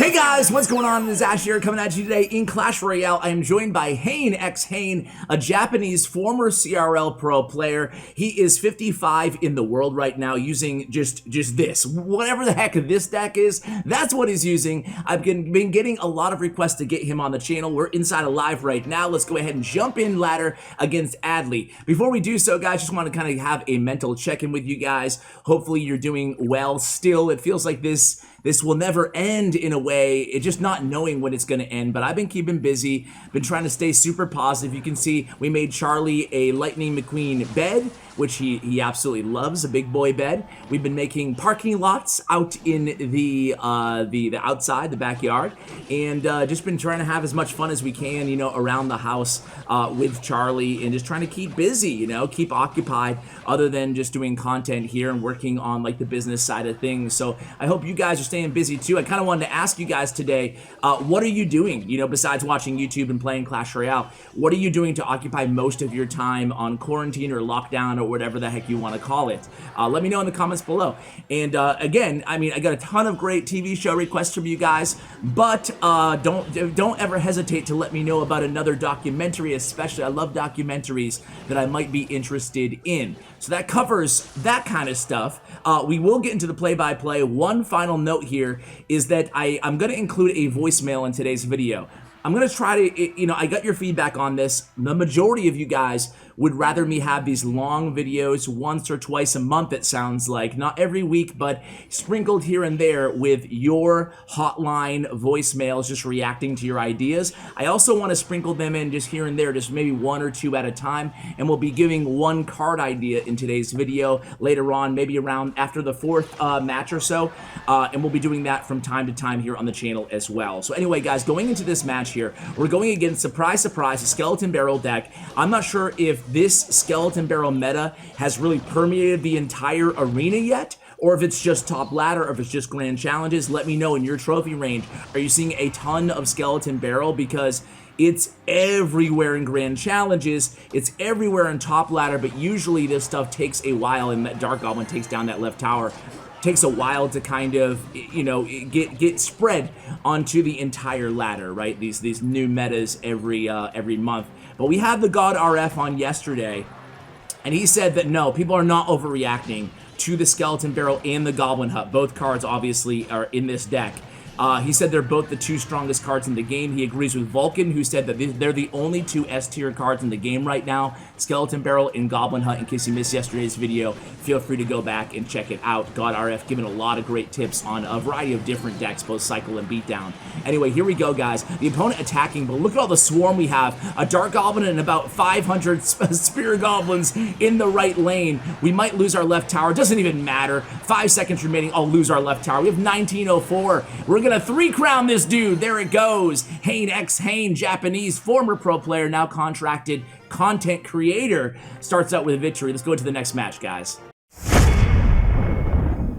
Hey guys, what's going on? This is Ashe here coming at you today in Clash Royale. I am joined by HANExHANE, a Japanese former CRL pro player. He is 55 in the world right now using just this. Whatever the heck this deck is, that's what he's using. I've been getting a lot of requests to get him on the channel. We're inside a live right now. Let's go ahead and jump in ladder against Adley. Before we do so, guys, just want to kind of have a mental check-in with you guys. Hopefully you're doing well still. It feels like this will never end in a way. It's just not knowing when it's going to end, but I've been keeping busy, been trying to stay super positive. You can see we made Charlie a Lightning McQueen bed, which he absolutely loves, a big boy bed. We've been making parking lots out in the outside, the backyard, and just been trying to have as much fun as we can, you know, around the house with Charlie, and just trying to keep busy, you know, keep occupied, other than just doing content here and working on like the business side of things. So I hope you guys are staying busy too. I kind of wanted to ask you guys today, what are you doing, you know, besides watching YouTube and playing Clash Royale? What are you doing to occupy most of your time on quarantine or lockdown or whatever the heck you want to call it? Let me know in the comments below. And again, I mean, I got a ton of great TV show requests from you guys, but don't ever hesitate to let me know about another documentary. Especially, I love documentaries that I might be interested in. So that covers that kind of stuff. We will get into the play-by-play. One final note here is that I'm going to include a voicemail in today's video. I'm going to try to, you know, I got your feedback on this. The majority of you guys would rather me have these long videos once or twice a month, it sounds like. Not every week, but sprinkled here and there with your hotline voicemails, just reacting to your ideas. I also want to sprinkle them in just here and there, just maybe one or two at a time. And we'll be giving one card idea in today's video later on, maybe around after the fourth match or so. And we'll be doing that from time to time here on the channel as well. So anyway, guys, going into this match here, we're going against, surprise, surprise, a Skeleton Barrel deck. I'm not sure if this Skeleton Barrel meta has really permeated the entire arena yet, or if it's just top ladder, or if it's just grand challenges. Let me know in your trophy range. Are you seeing a ton of Skeleton Barrel? Because it's everywhere in grand challenges, it's everywhere in top ladder, but usually this stuff takes a while, and that Dart Goblin takes down that left tower. Takes a while to kind of, you know, get spread onto the entire ladder, right? These new metas every month. But we had the God RF on yesterday, and he said that no, people are not overreacting to the Skeleton Barrel and the Goblin Hut. Both cards obviously are in this deck. He said they're both the two strongest cards in the game. He agrees with Vulcan, who said that they're the only two S-tier cards in the game right now, Skeleton Barrel and Goblin Hut. In case you missed yesterday's video, feel free to go back and check it out. God RF giving a lot of great tips on a variety of different decks, both Cycle and Beatdown. Anyway, here we go, guys. The opponent attacking, but look at all the swarm we have. A Dart Goblin and about 500 Spear Goblins in the right lane. We might lose our left tower. Doesn't even matter. 5 seconds remaining. I'll lose our left tower. We have 1904. We're gonna 3-crown this dude. There it goes. HANExHANE, Japanese former pro player, now contracted content creator, starts out with a victory. Let's go into the next match, guys.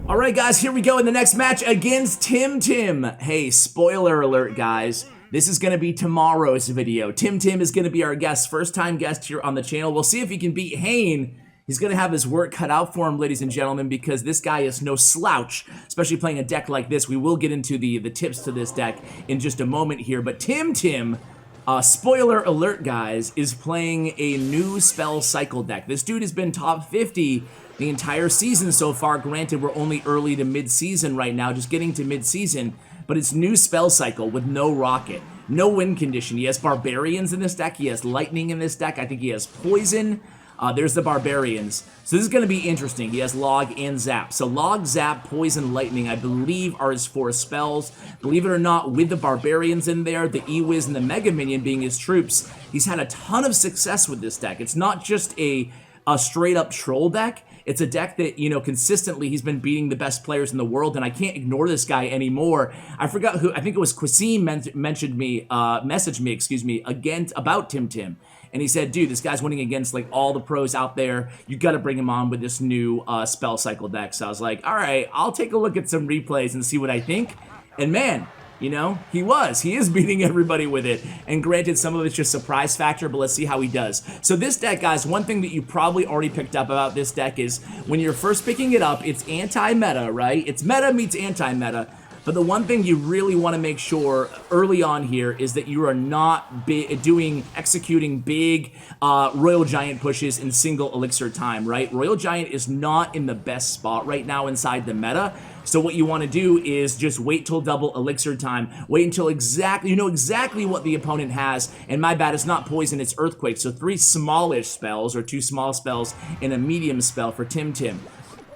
All right, guys, here we go in the next match against TimTim. Hey, spoiler alert, guys. This is going to be tomorrow's video. TimTim is going to be our guest, first-time guest here on the channel. We'll see if he can beat Hane. He's going to have his work cut out for him, ladies and gentlemen, because this guy is no slouch, especially playing a deck like this. We will get into the tips to this deck in just a moment here, but TimTim, spoiler alert, guys, is playing a new spell cycle deck. This dude has been top 50 the entire season so far. Granted, we're only early to mid-season right now, just getting to mid-season, but it's new spell cycle with no rocket, no win condition. He has Barbarians in this deck. He has Lightning in this deck. I think he has Poison. There's the Barbarians. So this is going to be interesting. He has Log and Zap. So Log, Zap, Poison, Lightning, I believe are his 4 spells. Believe it or not, with the Barbarians in there, the E-Wiz and the Mega Minion being his troops, he's had a ton of success with this deck. It's not just a straight-up troll deck. It's a deck that, you know, consistently he's been beating the best players in the world, and I can't ignore this guy anymore. I forgot who, I think it was Quasim messaged me, excuse me, again about TimTim. And he said, dude, this guy's winning against like all the pros out there. You got to bring him on with this new spell cycle deck. So I was like, all right, I'll take a look at some replays and see what I think. And man, you know, he is beating everybody with it. And granted, some of it's just surprise factor, but let's see how he does. So this deck, guys, one thing that you probably already picked up about this deck is when you're first picking it up, it's anti-meta, right? It's meta meets anti-meta. But the one thing you really want to make sure early on here is that you are not executing big Royal Giant pushes in single elixir time, right? Royal Giant is not in the best spot right now inside the meta. So what you want to do is just wait till double elixir time. Wait until you know exactly what the opponent has. And my bad, it's not poison, it's earthquake. So 3 smallish spells or 2 small spells and a medium spell for TimTim.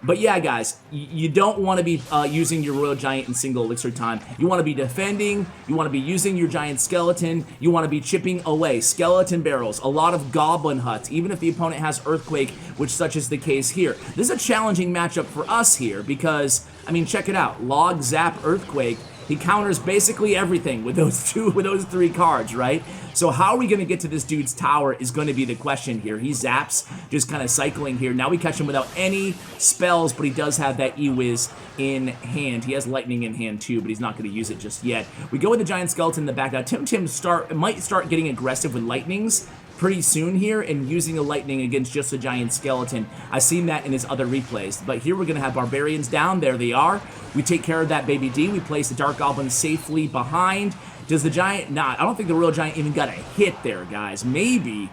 But yeah, guys, you don't want to be using your Royal Giant in single elixir time. You want to be defending, you want to be using your Giant Skeleton, you want to be chipping away skeleton barrels, a lot of goblin huts, even if the opponent has Earthquake, which such is the case here. This is a challenging matchup for us here because, I mean, check it out. Log, Zap, Earthquake. He counters basically everything with those 3 cards, right? So how are we going to get to this dude's tower is going to be the question here. He zaps, just kind of cycling here. Now we catch him without any spells, but he does have that E-Wiz in hand. He has lightning in hand too, but he's not going to use it just yet. We go with the Giant Skeleton in the back. Now TimTim might start getting aggressive with lightnings pretty soon here and using a lightning against just a Giant Skeleton. I've seen that in his other replays. But here we're going to have Barbarians down. There they are. We take care of that baby D. We place the Dart Goblin safely behind. Does the Giant... Nah, I don't think the Royal Giant even got a hit there, guys. Maybe.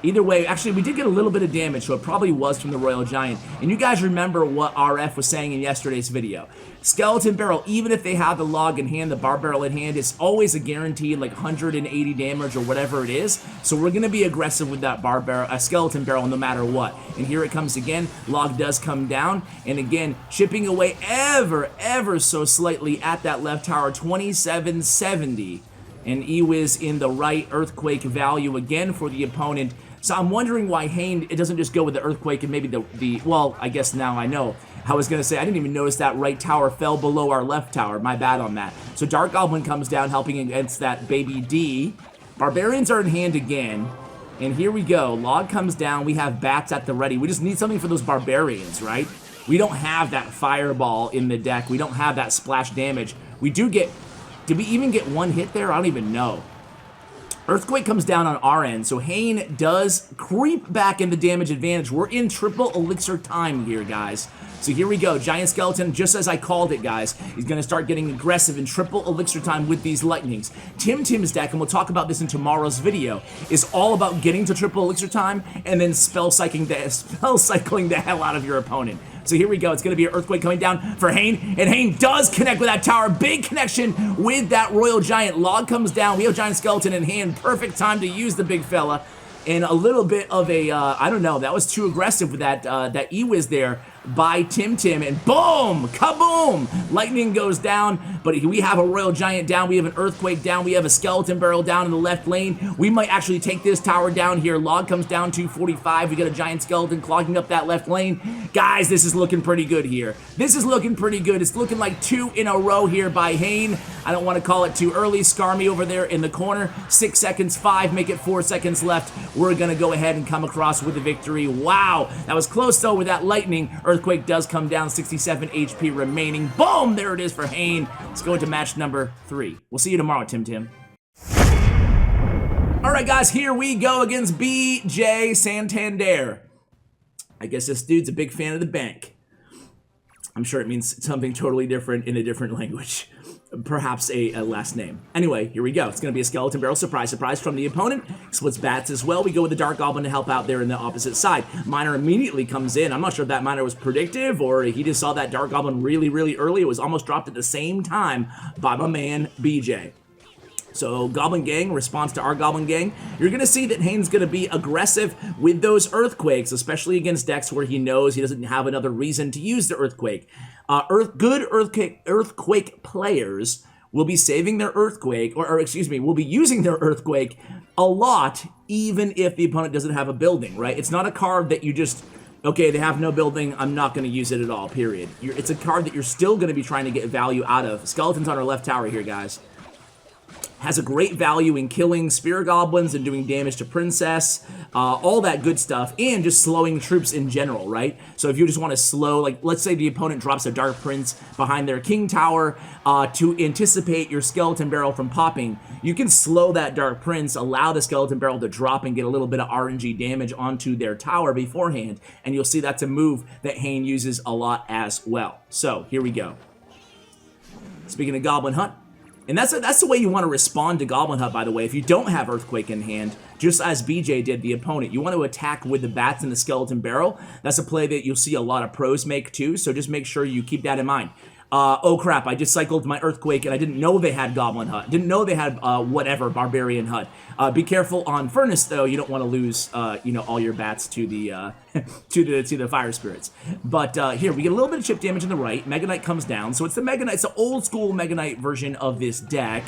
Either way, actually, we did get a little bit of damage, so it probably was from the Royal Giant. And you guys remember what RF was saying in yesterday's video. Skeleton Barrel, even if they have the log in hand, the bar barrel in hand, it's always a guaranteed like 180 damage or whatever it is. So we're going to be aggressive with that Skeleton Barrel no matter what. And here it comes again. Log does come down. And again, chipping away ever so slightly at that left tower, 2770. And E-Wiz in the right, Earthquake value again for the opponent. So I'm wondering why HANE, it doesn't just go with the Earthquake and maybe well, I guess now I know. I was going to say, I didn't even notice that right tower fell below our left tower. My bad on that. So Dart Goblin comes down, helping against that baby D. Barbarians are in hand again. And here we go. Log comes down. We have bats at the ready. We just need something for those Barbarians, right? We don't have that Fireball in the deck. We don't have that splash damage. We do get... Did we even get one hit there? I don't even know. Earthquake comes down on our end, so HANE does creep back in the damage advantage. We're in triple elixir time here, guys. So here we go. Giant Skeleton, just as I called it, guys. He's going to start getting aggressive in triple elixir time with these lightnings. TimTim's deck, and we'll talk about this in tomorrow's video, is all about getting to triple elixir time and then spell cycling the hell out of your opponent. So here we go. It's going to be an Earthquake coming down for HANE, and HANE does connect with that tower. Big connection with that Royal Giant. Log comes down. We have Giant Skeleton in hand. Perfect time to use the big fella. And a little bit of a, I don't know, that was too aggressive with that E-Wiz there by TimTim, and boom, kaboom, lightning goes down, but we have a Royal Giant down, we have an Earthquake down, we have a Skeleton Barrel down in the left lane. We might actually take this tower down here. Log comes down 245, we got a Giant Skeleton clogging up that left lane. Guys, this is looking pretty good here. This is looking pretty good. It's looking like 2 in a row here by HANE. I don't want to call it too early. Scarmy over there in the corner, 6 seconds, 5, make it 4 seconds left. We're gonna go ahead and come across with the victory. Wow, that was close though with that lightning. Earthquake does come down, 67 HP remaining. Boom, there it is for HANE. Let's go into match number 3. We'll see you tomorrow, TimTim. All right, guys, here we go against BJ Santander. I guess this dude's a big fan of the bank. I'm sure it means something totally different in a different language. Perhaps a last name. Anyway, here we go. It's going to be a Skeleton Barrel. Surprise, surprise from the opponent. Splits bats as well. We go with the Dart Goblin to help out there in the opposite side. Miner immediately comes in. I'm not sure if that Miner was predictive or he just saw that Dart Goblin really early. It was almost dropped at the same time by my man, BJ. So Goblin Gang, response to our Goblin Gang, you're going to see that HANE's going to be aggressive with those Earthquakes, especially against decks where he knows he doesn't have another reason to use the Earthquake. Good Earthquake players will be saving their Earthquake, or excuse me, will be using their Earthquake a lot, even if the opponent doesn't have a building, right? It's not a card that you just... Okay, they have no building, I'm not going to use it at all, period. It's a card that you're still going to be trying to get value out of. Skeleton's on our left tower here, guys. Has a great value in killing Spear Goblins and doing damage to Princess, all that good stuff, and just slowing troops in general, right? So if you just want to slow, like, let's say the opponent drops a Dark Prince behind their King Tower to anticipate your Skeleton Barrel from popping, you can slow that Dark Prince, allow the Skeleton Barrel to drop and get a little bit of RNG damage onto their tower beforehand, and you'll see that's a move that HANE uses a lot as well. So, here we go. Speaking of Goblin Hunt, and that's the way you want to respond to Goblin Hunt, by the way. If you don't have Earthquake in hand, just as BJ did the opponent, you want to attack with the bats and the skeleton barrel. That's a play that you'll see a lot of pros make too, so just make sure you keep that in mind. Oh crap, I just cycled my Earthquake and I didn't know they had Goblin Hut. Didn't know they had whatever, Barbarian Hut. Be careful on Furnace though, you don't want to lose you know, all your bats to the to the Fire Spirits. But here, we get a little bit of chip damage on the right. Mega Knight comes down, so it's the Mega Knight, it's the old school Mega Knight version of this deck.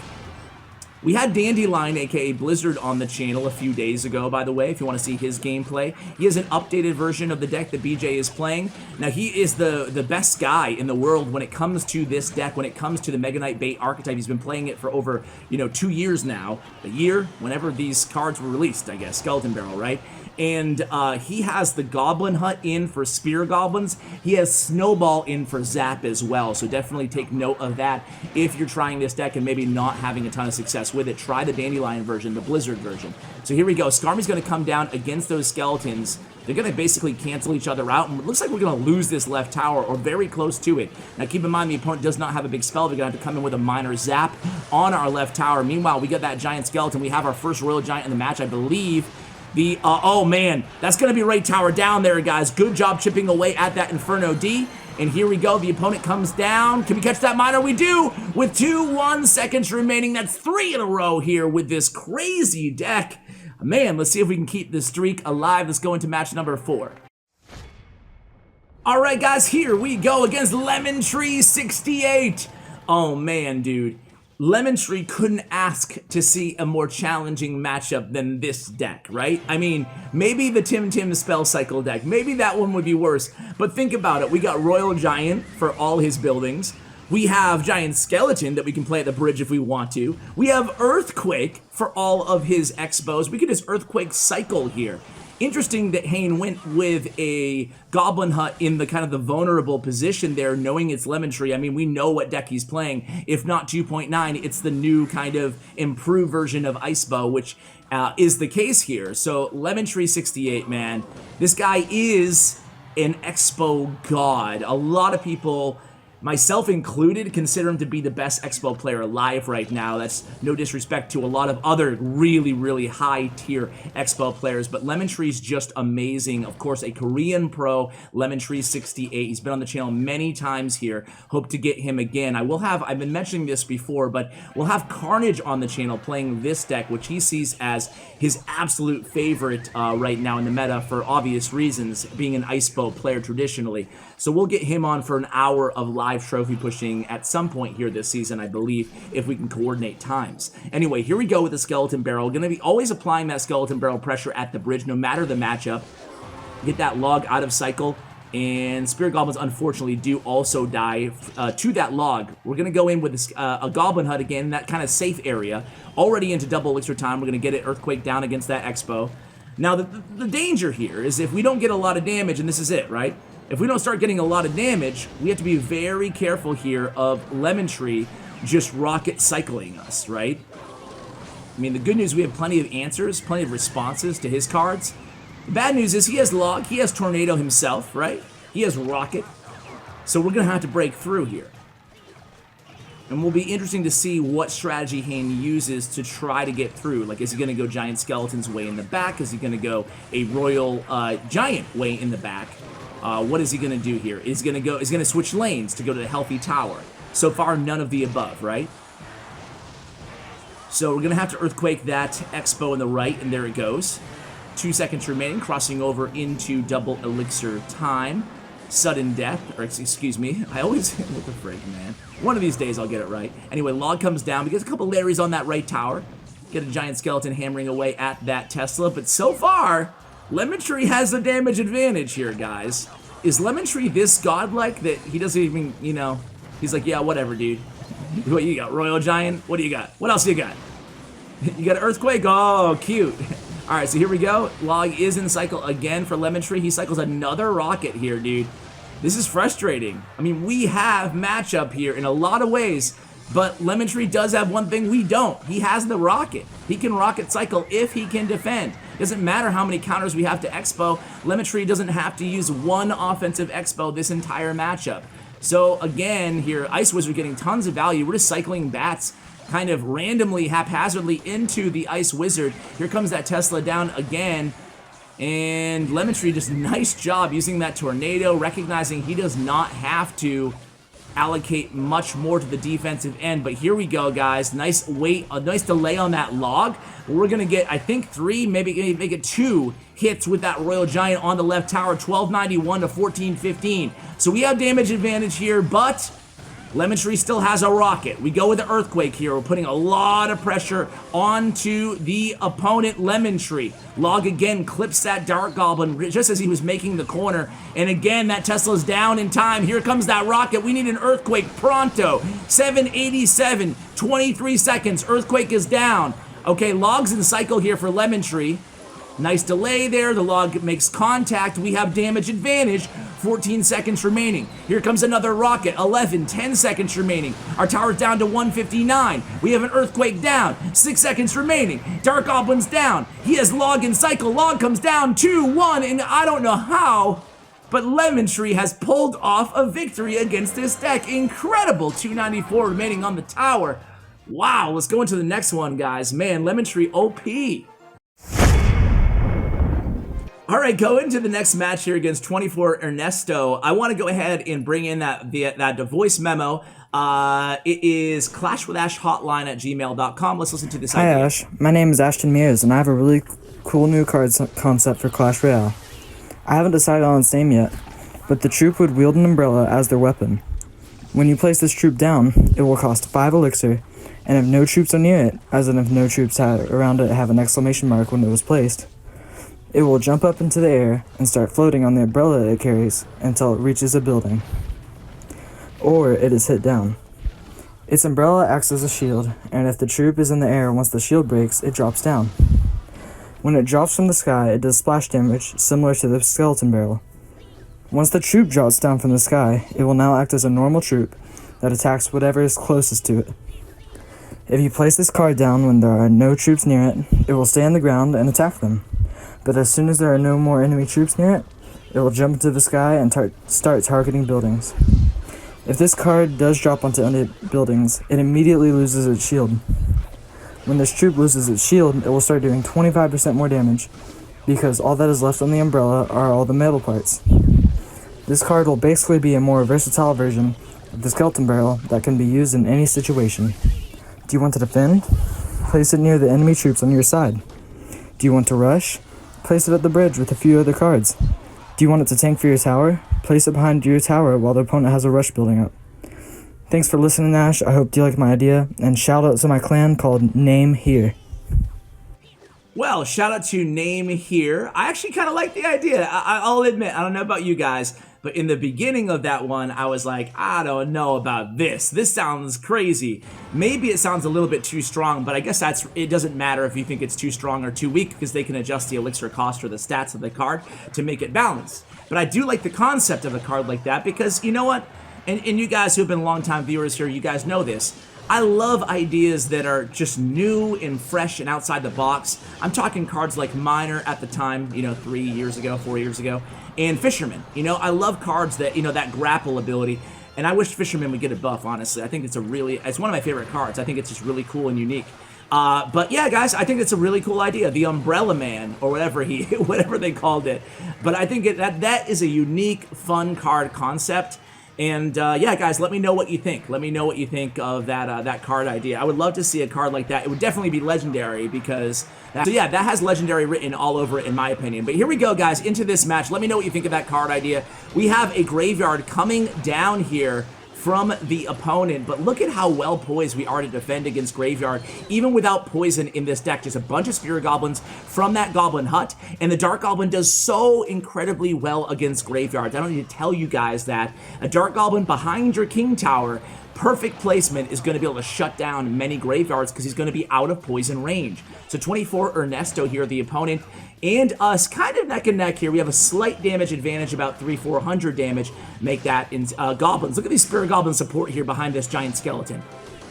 We had Dandelion, aka Blizzard, on the channel a few days ago, by the way, if you want to see his gameplay. He has an updated version of the deck that BJ is playing. Now, he is the best guy in the world when it comes to this deck, when it comes to the Mega Knight bait archetype. He's been playing it for over, you know, 2 years now. A year, whenever these cards were released, I guess. Skeleton Barrel, right? And he has the Goblin Hut in for Spear Goblins. He has Snowball in for Zap as well. So definitely take note of that if you're trying this deck and maybe not having a ton of success with it. Try the Dandelion version, the Blizzard version. So here we go. Skarmy's going to come down against those skeletons. They're going to basically cancel each other out. And it looks like we're going to lose this left tower or very close to it. Now keep in mind the opponent does not have a big spell. They're going to have to come in with a minor zap on our left tower. Meanwhile, we got that giant skeleton. We have our first Royal Giant in the match, I believe. Oh man, that's going to be right tower down there, guys. Good job chipping away at that Inferno D. And here we go, the opponent comes down. Can we catch that minor? We do, with 1 seconds remaining. That's 3 in a row here with this crazy deck. Man, let's see if we can keep this streak alive. Let's go into match number 4. All right, guys, here we go against Lemontree 68. Oh man, dude. Lemontree couldn't ask to see a more challenging matchup than this deck, right? I mean, maybe the TimTim Spell Cycle deck, maybe that one would be worse, but think about it. We got Royal Giant for all his buildings. We have Giant Skeleton that we can play at the bridge if we want to. We have Earthquake for all of his Expos. We could just Earthquake Cycle here. Interesting that HANE went with a Goblin Hut in the kind of the vulnerable position there, knowing it's Lemontree. I mean, we know what deck he's playing. If not 2.9, it's the new kind of improved version of Icebow, which is the case here. So Lemontree 68, man, this guy is an Expo god. A lot of people, myself included, consider him to be the best Expo player alive right now. That's no disrespect to a lot of other really, really high-tier Expo players, but Lemontree's just amazing. Of course, a Korean pro, Lemontree 68. He's been on the channel many times here. Hope to get him again. I've been mentioning this before, but we'll have Carnage on the channel playing this deck, which he sees as his absolute favorite right now in the meta for obvious reasons, being an Icebow player traditionally. So we'll get him on for an hour of live trophy pushing at some point here this season, I believe, if we can coordinate times. Anyway, here we go with the Skeleton Barrel. Going to be always applying that Skeleton Barrel pressure at the bridge, no matter the matchup. Get that log out of cycle, and Spirit Goblins, unfortunately, do also die to that log. We're going to go in with a Goblin Hut again, that kind of safe area. Already into double elixir time. We're going to get it Earthquake down against that Expo. Now, the danger here is if we don't get a lot of damage, and this is it, right? If we don't start getting a lot of damage, we have to be very careful here of Lemontree just rocket cycling us, right? I mean, the good news, we have plenty of answers, plenty of responses to his cards. The bad news is he has Log, he has Tornado himself, right? He has Rocket. So we're going to have to break through here. And will be interesting to see what strategy HANE uses to try to get through. Like, is he going to go Giant Skeleton's way in the back? Is he going to go a Royal Giant way in the back? What is he going to do here? He's going to switch lanes to go to the Healthy Tower. So far, none of the above, right? So we're going to have to Earthquake that Expo on the right, and there it goes. 2 seconds remaining, crossing over into double elixir time. Sudden death, or excuse me, I always, what the frig, man. One of these days I'll get it right. Anyway, log comes down. We get a couple Larrys on that right tower. Get a Giant Skeleton hammering away at that Tesla, but so far, Lemontree has the damage advantage here, guys. Is Lemontree this godlike that he doesn't even, you know, he's like, yeah, whatever, dude. What you got, Royal Giant? What do you got? What else you got? You got an Earthquake? Oh, cute. All right, so here we go. Log is in cycle again for Lemontree. He cycles another Rocket here, dude. This is frustrating. I mean, we have matchup here in a lot of ways, but Lemontree does have one thing we don't. He has the Rocket. He can Rocket cycle if he can defend. Doesn't matter how many counters we have to Expo. Lemontree doesn't have to use one offensive Expo this entire matchup. So again here, Ice Wizard getting tons of value. We're just cycling bats kind of randomly, haphazardly into the Ice Wizard. Here comes that Tesla down again. And Lemontree, just nice job using that tornado, recognizing he does not have to allocate much more to the defensive end. But here we go, guys. Nice wait, a nice delay on that log. We're gonna get, I think, 3, maybe make it 2 hits with that Royal Giant on the left tower, 1291 to 1415. So we have damage advantage here, but Lemontree still has a rocket. We go with the Earthquake here. We're putting a lot of pressure onto the opponent, Lemontree. Log again clips that Dart Goblin just as he was making the corner. And again, that Tesla's down in time. Here comes that rocket. We need an Earthquake pronto. 787, 23 seconds. Earthquake is down. Okay, Log's in cycle here for Lemontree. Nice delay there. The log makes contact. We have damage advantage. 14 seconds remaining. Here comes another rocket. 11, 10 seconds remaining. Our tower's down to 159. We have an Earthquake down. 6 seconds remaining. Dart Goblin's down. He has log in cycle. Log comes down 2-1, and I don't know how, but Lemontree has pulled off a victory against this deck. Incredible. 294 remaining on the tower. Wow, let's go into the next one, guys. Man, Lemontree OP. All right, go into the next match here against 24 Ernesto. I want to go ahead and bring in that voice memo. It is clashwithashhotline@gmail.com. Let's listen to this Hi, idea. Ash. My name is Ashton Mears, and I have a really cool new card concept for Clash Royale. I haven't decided on its name yet, but the troop would wield an umbrella as their weapon. When you place this troop down, it will cost 5 elixir, and if no troops are near it, as in if no troops around it have an exclamation mark when it was placed, it will jump up into the air and start floating on the umbrella it carries until it reaches a building, or it is hit down. Its umbrella acts as a shield, and if the troop is in the air once the shield breaks, it drops down. When it drops from the sky, it does splash damage similar to the skeleton barrel. Once the troop drops down from the sky, it will now act as a normal troop that attacks whatever is closest to it. If you place this card down when there are no troops near it, it will stay on the ground and attack them. But as soon as there are no more enemy troops near it, it will jump into the sky and start targeting buildings. If this card does drop onto enemy buildings, it immediately loses its shield. When this troop loses its shield, it will start doing 25% more damage, because all that is left on the umbrella are all the metal parts. This card will basically be a more versatile version of the skeleton barrel that can be used in any situation. Do you want to defend? Place it near the enemy troops on your side. Do you want to rush? Place it at the bridge with a few other cards. Do you want it to tank for your tower? Place it behind your tower while the opponent has a rush building up. Thanks for listening, Ash. I hope you liked my idea, and shout out to my clan called Name Here. Well, shout out to Name Here. I actually kind of like the idea. I'll admit, I don't know about you guys, but in the beginning of that one, I was like, I don't know about this. This sounds crazy. Maybe it sounds a little bit too strong, but I guess it doesn't matter if you think it's too strong or too weak, because they can adjust the elixir cost or the stats of the card to make it balanced. But I do like the concept of a card like that, because you know what? And you guys who have been longtime viewers here, you guys know this. I love ideas that are just new and fresh and outside the box. I'm talking cards like Miner at the time, 3 years ago, 4 years ago, and Fisherman. I love cards that, that grapple ability, and I wish Fisherman would get a buff, honestly. I think it's one of my favorite cards. I think it's just really cool and unique. But yeah, guys, I think it's a really cool idea. The Umbrella Man, or whatever they called it. But I think that is a unique, fun card concept. And yeah, guys, let me know what you think. Let me know what you think of that card idea. I would love to see a card like that. It would definitely be legendary, because that has legendary written all over it, in my opinion. But here we go, guys, into this match. Let me know what you think of that card idea. We have a graveyard coming down here from the opponent, but look at how well poised we are to defend against graveyard, even without poison in this deck. Just a bunch of Spirit Goblins from that Goblin Hut, and the Dart Goblin does so incredibly well against graveyards. I don't need to tell you guys that. A Dart Goblin behind your King Tower, perfect placement, is going to be able to shut down many graveyards because he's going to be out of poison range. So 24 Ernesto here, the opponent, and us kind of neck and neck here. We have a slight damage advantage, about 300-400 damage. Make that in Goblins. Look at these Spirit Goblin support here behind this giant skeleton.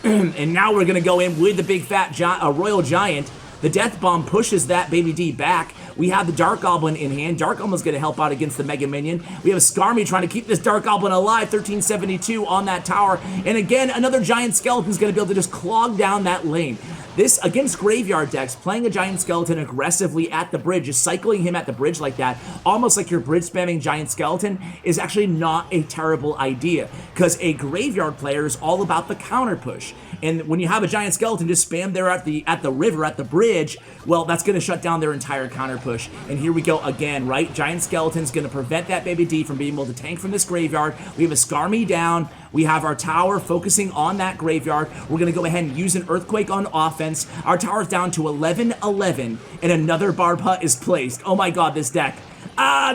And now we're going to go in with the big fat Royal Giant. The Death Bomb pushes that Baby D back. We have the Dart Goblin in hand. Dart Goblin's going to help out against the Mega Minion. We have a Skarmy trying to keep this Dart Goblin alive, 1372 on that tower. And again, another Giant Skeleton's going to be able to just clog down that lane. This, against graveyard decks, playing a Giant Skeleton aggressively at the bridge, just cycling him at the bridge like that, almost like you're bridge spamming Giant Skeleton, is actually not a terrible idea, because a graveyard player is all about the counter push. And when you have a Giant Skeleton just spam there at the river, at the bridge, well, that's going to shut down their entire counter push. And here we go again, right? Giant Skeleton's going to prevent that Baby D from being able to tank from this graveyard. We have a Skarmy down. We have our tower focusing on that graveyard. We're going to go ahead and use an Earthquake on offense. Our tower's down to 11-11, and another Barb Hut is placed. Oh my god, this deck.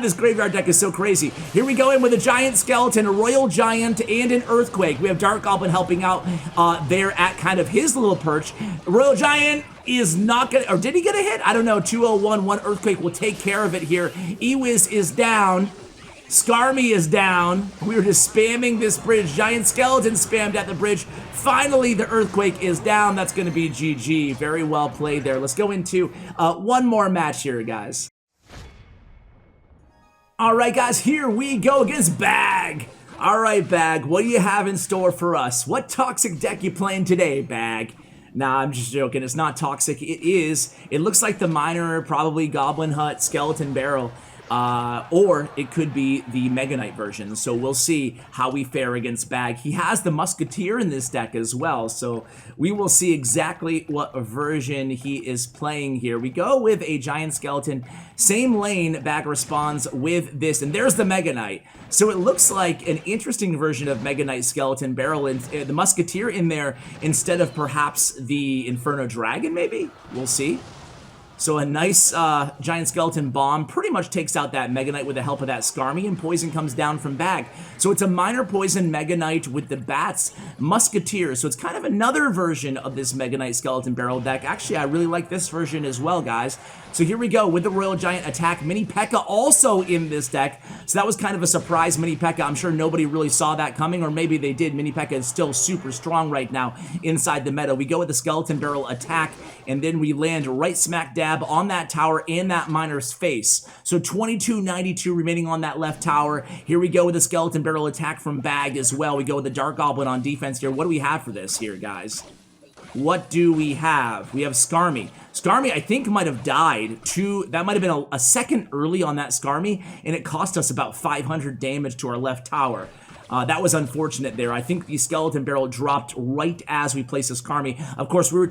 This graveyard deck is so crazy. Here we go in with a Giant Skeleton, a Royal Giant, and an Earthquake. We have Dart Goblin helping out there at kind of his little perch. Royal Giant is not gonna, or did he get a hit? I don't know. 201, one Earthquake will take care of it here. Ewiz is down. Skarmy is down. We were just spamming this bridge. Giant Skeleton spammed at the bridge. Finally, the Earthquake is down. That's going to be GG. Very well played there. Let's go into one more match here, guys. All right, guys, here we go against Bag. All right, Bag, what do you have in store for us? What toxic deck you playing today, Bag? Nah, I'm just joking. It's not toxic. It is. It looks like the Miner, probably Goblin Hut, Skeleton Barrel. Or it could be the Mega Knight version, so we'll see how we fare against Bag. He has the Musketeer in this deck as well, so we will see exactly what version he is playing here. We go with a Giant Skeleton, same lane. Bag responds with this, and there's the Mega Knight. So it looks like an interesting version of Mega Knight Skeleton Barrel, and the Musketeer in there instead of perhaps the Inferno Dragon, maybe? We'll see. So a nice Giant Skeleton bomb pretty much takes out that Mega Knight with the help of that Skarmy, and poison comes down from Bag. So it's a minor poison Mega Knight with the Bats Musketeer. So it's kind of another version of this Mega Knight Skeleton Barrel deck. Actually, I really like this version as well, guys. So here we go with the Royal Giant attack. Mini P.E.K.K.A. also in this deck. So that was kind of a surprise Mini P.E.K.K.A. I'm sure nobody really saw that coming, or maybe they did. Mini P.E.K.K.A. is still super strong right now inside the meta. We go with the Skeleton Barrel attack, and then we land right smack dab on that tower and that Miner's face. So 2292 remaining on that left tower. Here we go with the Skeleton Barrel attack from Bag as well. We go with the Dart Goblin on defense here. What do we have for this here, guys? What do we have? We have Skarmy. Skarmy, I think, might have died. That might have been a second early on that Skarmy, and it cost us about 500 damage to our left tower. That was unfortunate there. I think the Skeleton Barrel dropped right as we placed the Skarmy. Of course, we were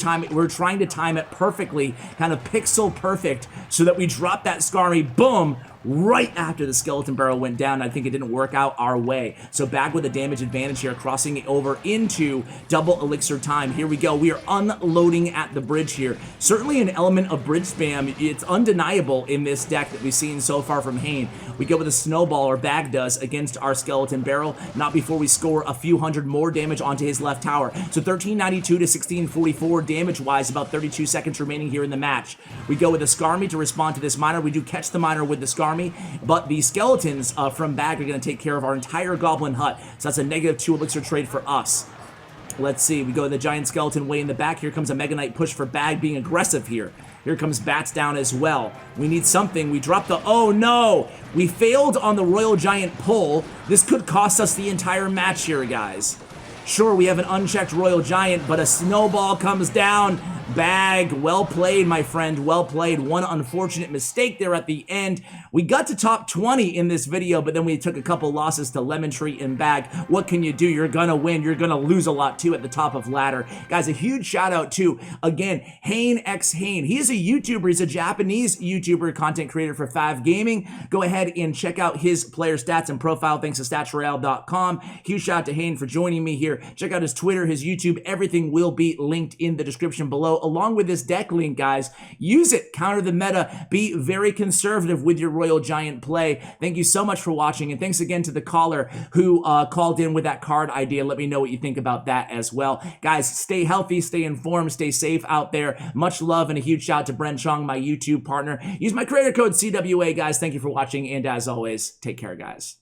trying to time it perfectly, kind of pixel perfect, so that we dropped that Skarmy, boom, right after the Skeleton Barrel went down. I think it didn't work out our way. So Bag with a damage advantage here, crossing it over into double elixir time. Here we go. We are unloading at the bridge here. Certainly an element of bridge spam. It's undeniable in this deck that we've seen so far from HANE. We go with a snowball, or Bag does, against our Skeleton Barrel, not before we score a few hundred more damage onto his left tower. So 1392 to 1644 damage-wise, about 32 seconds remaining here in the match. We go with a Skarmy to respond to this Miner. We do catch the Miner with the Skarmy, but the Skeletons from Bag are going to take care of our entire Goblin Hut. So that's a -2 elixir trade for us. Let's see. We go to the Giant Skeleton way in the back. Here comes a Mega Knight push for Bag, being aggressive here. Here comes Bats down as well. We need something. We dropped the... Oh, no! We failed on the Royal Giant pull. This could cost us the entire match here, guys. Sure, we have an unchecked Royal Giant, but a snowball comes down. Bag, well played, my friend, well played. One unfortunate mistake there at the end. We got to top 20 in this video, but then we took a couple losses to Lemontree and Bag. What can you do? You're gonna win. You're gonna lose a lot, too, at the top of ladder. Guys, a huge shout out to, again, HANExHANE. He is a YouTuber. He's a Japanese YouTuber, content creator for Fav Gaming. Go ahead and check out his player stats and profile, thanks to StatsRoyale.com. Huge shout out to HANE for joining me here. Check out his Twitter, his YouTube. Everything will be linked in the description below, along with this deck link, guys. Use it, counter the meta, be very conservative with your Royal Giant play. Thank you so much for watching, and thanks again to the caller who called in with that card idea. Let me know what you think about that as well. Guys, stay healthy, stay informed, stay safe out there. Much love, and a huge shout out to Bren Chong, my YouTube partner. Use my creator code CWA, guys. Thank you for watching, and as always, take care, guys.